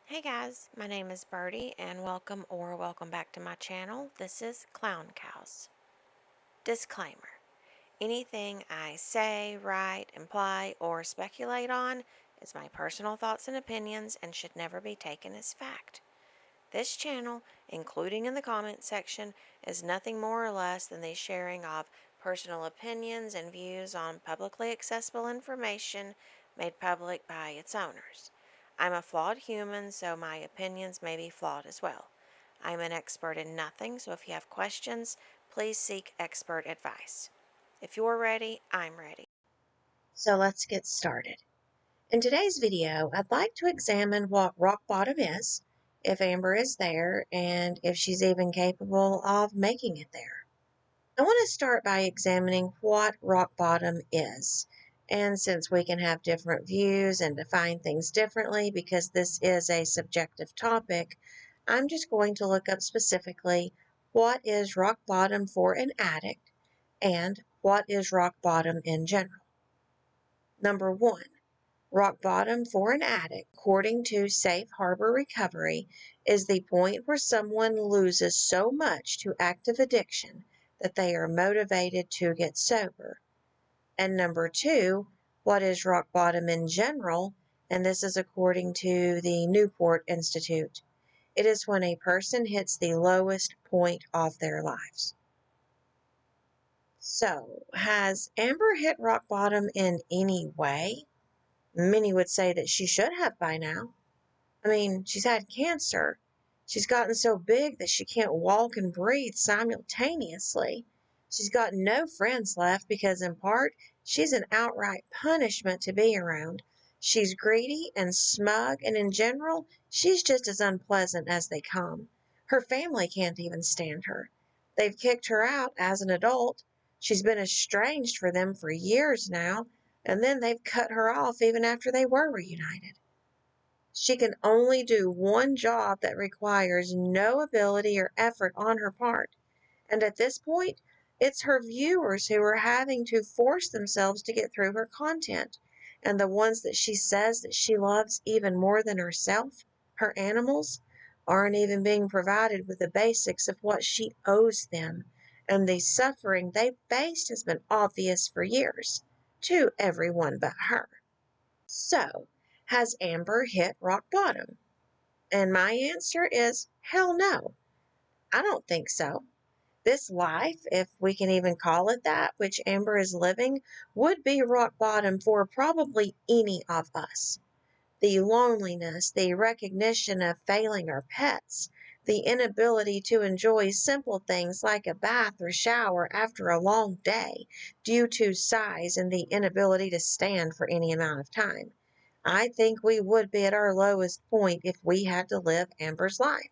Hey guys, my name is Birdie and welcome back to my channel. This is Clown Cows. Disclaimer. Anything I say, write, imply, or speculate on is my personal thoughts and opinions and should never be taken as fact. This channel, including in the comment section, is nothing more or less than the sharing of personal opinions and views on publicly accessible information made public by its owners. I'm a flawed human, so my opinions may be flawed as well. I'm an expert in nothing, so if you have questions, please seek expert advice. If you're ready, I'm ready. So let's get started. In today's video, I'd like to examine what rock bottom is, if Amber is there, and if she's even capable of making it there. I want to start by examining what rock bottom is. And since we can have different views and define things differently because this is a subjective topic, I'm just going to look up specifically what is rock bottom for an addict and what is rock bottom in general. Number one, rock bottom for an addict, according to Safe Harbor Recovery, is the point where someone loses so much to active addiction that they are motivated to get sober. And number two, what is rock bottom in general? And this is according to the Newport Institute. It is when a person hits the lowest point of their lives. So, has Amber hit rock bottom in any way? Many would say that she should have by now. I mean, she's had cancer. She's gotten so big that she can't walk and breathe simultaneously. She's got no friends left because, in part, she's an outright punishment to be around. She's greedy and smug, and in general, she's just as unpleasant as they come. Her family can't even stand her. They've kicked her out as an adult. She's been estranged from them for years now, and then they've cut her off even after they were reunited. She can only do one job that requires no ability or effort on her part, and at this point, it's her viewers who are having to force themselves to get through her content, and the ones that she says that she loves even more than herself, her animals, aren't even being provided with the basics of what she owes them, and the suffering they've faced has been obvious for years to everyone but her. So, has Amber hit rock bottom? And my answer is hell no. I don't think so. This life, if we can even call it that, which Amber is living, would be rock bottom for probably any of us. The loneliness, the recognition of failing our pets, the inability to enjoy simple things like a bath or shower after a long day due to size and the inability to stand for any amount of time. I think we would be at our lowest point if we had to live Amber's life.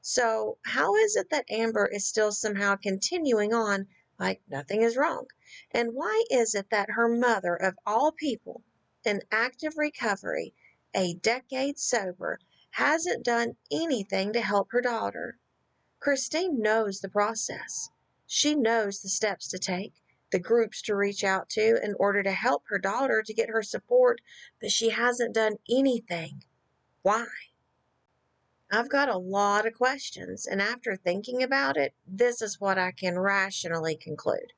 So, how is it that Amber is still somehow continuing on like nothing is wrong? And why is it that her mother, of all people, in active recovery, a decade sober, hasn't done anything to help her daughter? Christine knows the process. She knows the steps to take, the groups to reach out to in order to help her daughter to get her support, but she hasn't done anything. Why? I've got a lot of questions, and after thinking about it, this is what I can rationally conclude.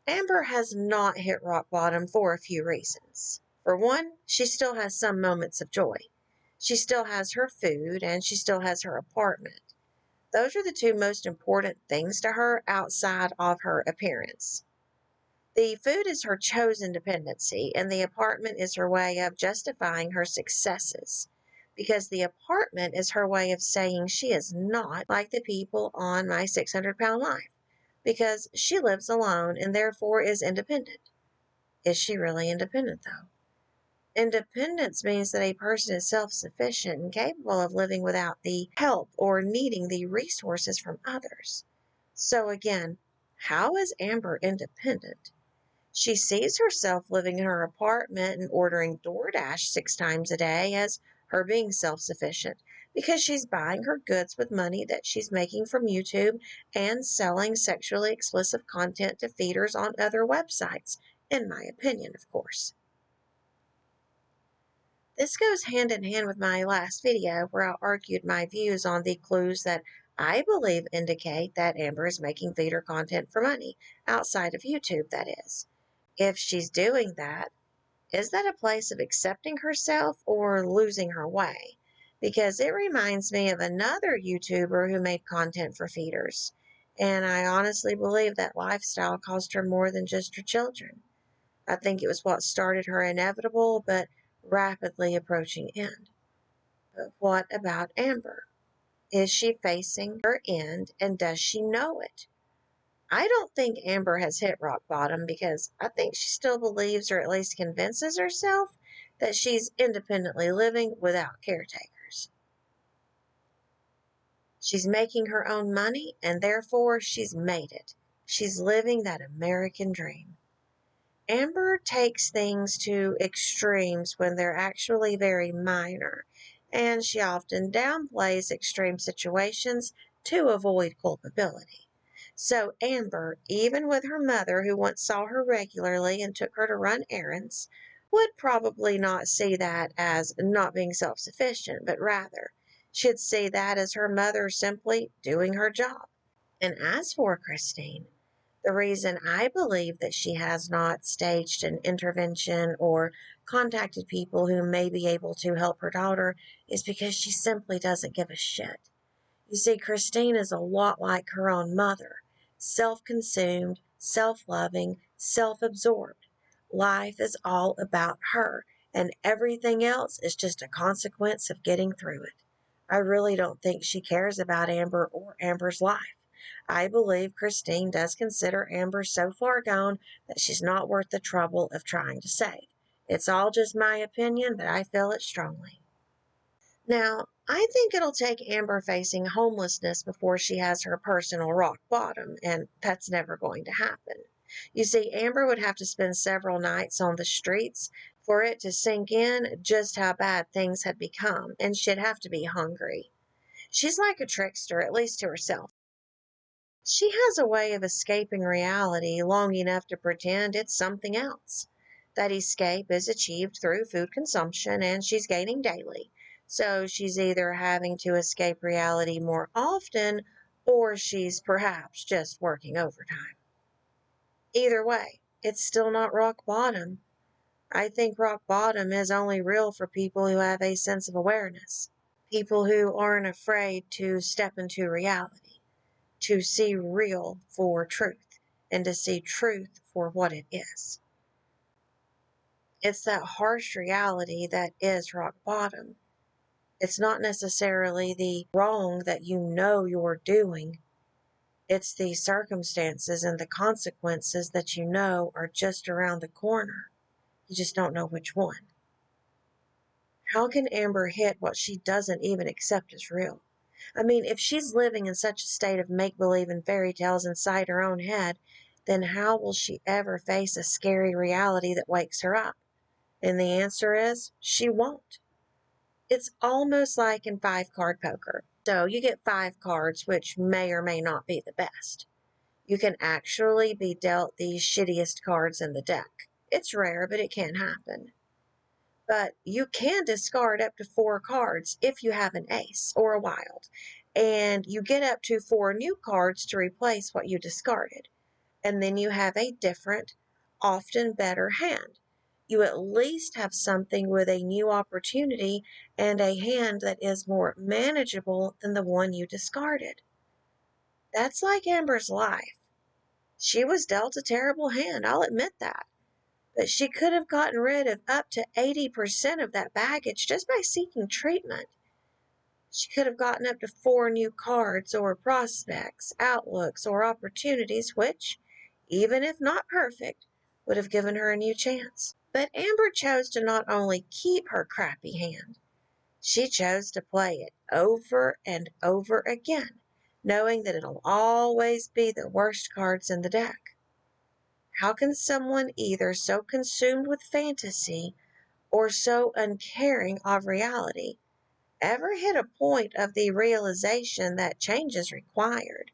Amber has not hit rock bottom for a few reasons. For one, she still has some moments of joy. She still has her food, and she still has her apartment. Those are the two most important things to her outside of her appearance. The food is her chosen dependency, and the apartment is her way of justifying her successes. Because the apartment is her way of saying she is not like the people on My 600-Pound Life. Because she lives alone and therefore is independent. Is she really independent, though? Independence means that a person is self-sufficient and capable of living without the help or needing the resources from others. So again, how is Amber independent? She sees herself living in her apartment and ordering DoorDash 6 times a day as her being self-sufficient because she's buying her goods with money that she's making from YouTube and selling sexually explicit content to feeders on other websites, in my opinion, of course. This goes hand in hand with my last video where I argued my views on the clues that I believe indicate that Amber is making feeder content for money, outside of YouTube, that is. If she's doing that, is that a place of accepting herself or losing her way? Because it reminds me of another YouTuber who made content for feeders. And I honestly believe that lifestyle cost her more than just her children. I think it was what started her inevitable but rapidly approaching end. But what about Amber? Is she facing her end and does she know it? I don't think Amber has hit rock bottom because I think she still believes, or at least convinces herself, that she's independently living without caretakers. She's making her own money and therefore she's made it. She's living that American dream. Amber takes things to extremes when they're actually very minor, and she often downplays extreme situations to avoid culpability. So Amber, even with her mother who once saw her regularly and took her to run errands, would probably not see that as not being self-sufficient, but rather should see that as her mother simply doing her job. And as for Christine, the reason I believe that she has not staged an intervention or contacted people who may be able to help her daughter is because she simply doesn't give a shit. You see, Christine is a lot like her own mother, self-consumed, self-loving, self-absorbed. Life is all about her, and everything else is just a consequence of getting through it. I really don't think she cares about Amber or Amber's life. I believe Christine does consider Amber so far gone that she's not worth the trouble of trying to save. It's all just my opinion, but I feel it strongly. Now, I think it'll take Amber facing homelessness before she has her personal rock bottom, and that's never going to happen. You see, Amber would have to spend several nights on the streets for it to sink in just how bad things had become, and she'd have to be hungry. She's like a trickster, at least to herself. She has a way of escaping reality long enough to pretend it's something else. That escape is achieved through food consumption, and she's gaining daily. So she's either having to escape reality more often, or she's perhaps just working overtime. Either way, it's still not rock bottom. I think rock bottom is only real for people who have a sense of awareness, people who aren't afraid to step into reality, to see real for truth, and to see truth for what it is. It's that harsh reality that is rock bottom. It's not necessarily the wrong that you know you're doing. It's the circumstances and the consequences that you know are just around the corner. You just don't know which one. How can Amber hit what she doesn't even accept as real? I mean, if she's living in such a state of make-believe and fairy tales inside her own head, then how will she ever face a scary reality that wakes her up? And the answer is, she won't. It's almost like in five-card poker. So you get five cards, which may or may not be the best. You can actually be dealt the shittiest cards in the deck. It's rare, but it can happen. But you can discard up to 4 cards if you have an ace or a wild, and you get up to 4 new cards to replace what you discarded, and then you have a different, often better hand. You at least have something with a new opportunity and a hand that is more manageable than the one you discarded. That's like Amber's life. She was dealt a terrible hand, I'll admit that. But she could have gotten rid of up to 80% of that baggage just by seeking treatment. She could have gotten up to 4 new cards or prospects, outlooks, or opportunities which, even if not perfect, would have given her a new chance. But Amber chose to not only keep her crappy hand, she chose to play it over and over again, knowing that it'll always be the worst cards in the deck. How can someone either so consumed with fantasy or so uncaring of reality ever hit a point of the realization that change is required?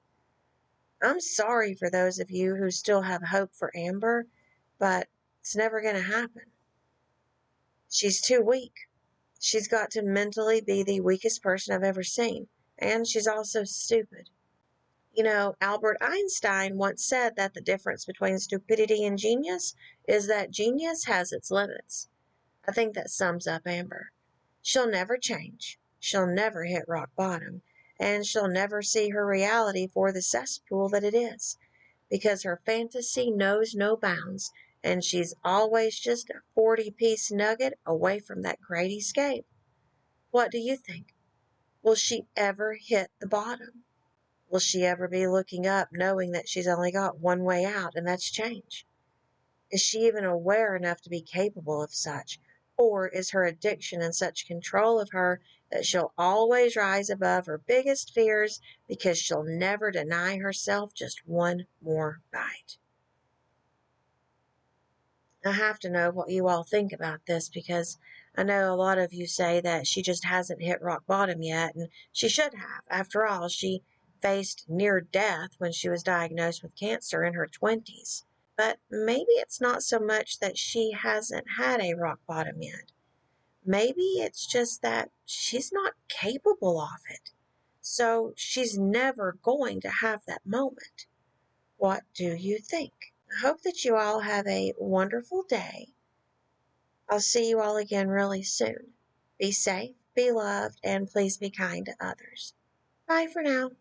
I'm sorry for those of you who still have hope for Amber, but it's never going to happen. She's too weak. She's got to mentally be the weakest person I've ever seen, and she's also stupid. You know, Albert Einstein once said that the difference between stupidity and genius is that genius has its limits. I think that sums up Amber. She'll never change. She'll never hit rock bottom. And she'll never see her reality for the cesspool that it is. Because her fantasy knows no bounds. And she's always just a 40-piece nugget away from that great escape. What do you think? Will she ever hit the bottom? Will she ever be looking up knowing that she's only got one way out, and that's change? Is she even aware enough to be capable of such? Or is her addiction in such control of her that she'll always rise above her biggest fears because she'll never deny herself just one more bite? I have to know what you all think about this because I know a lot of you say that she just hasn't hit rock bottom yet, and she should have. After all, she faced near death when she was diagnosed with cancer in her 20s. But maybe it's not so much that she hasn't had a rock bottom yet. Maybe it's just that she's not capable of it. So she's never going to have that moment. What do you think? I hope that you all have a wonderful day. I'll see you all again really soon. Be safe, be loved, and please be kind to others. Bye for now.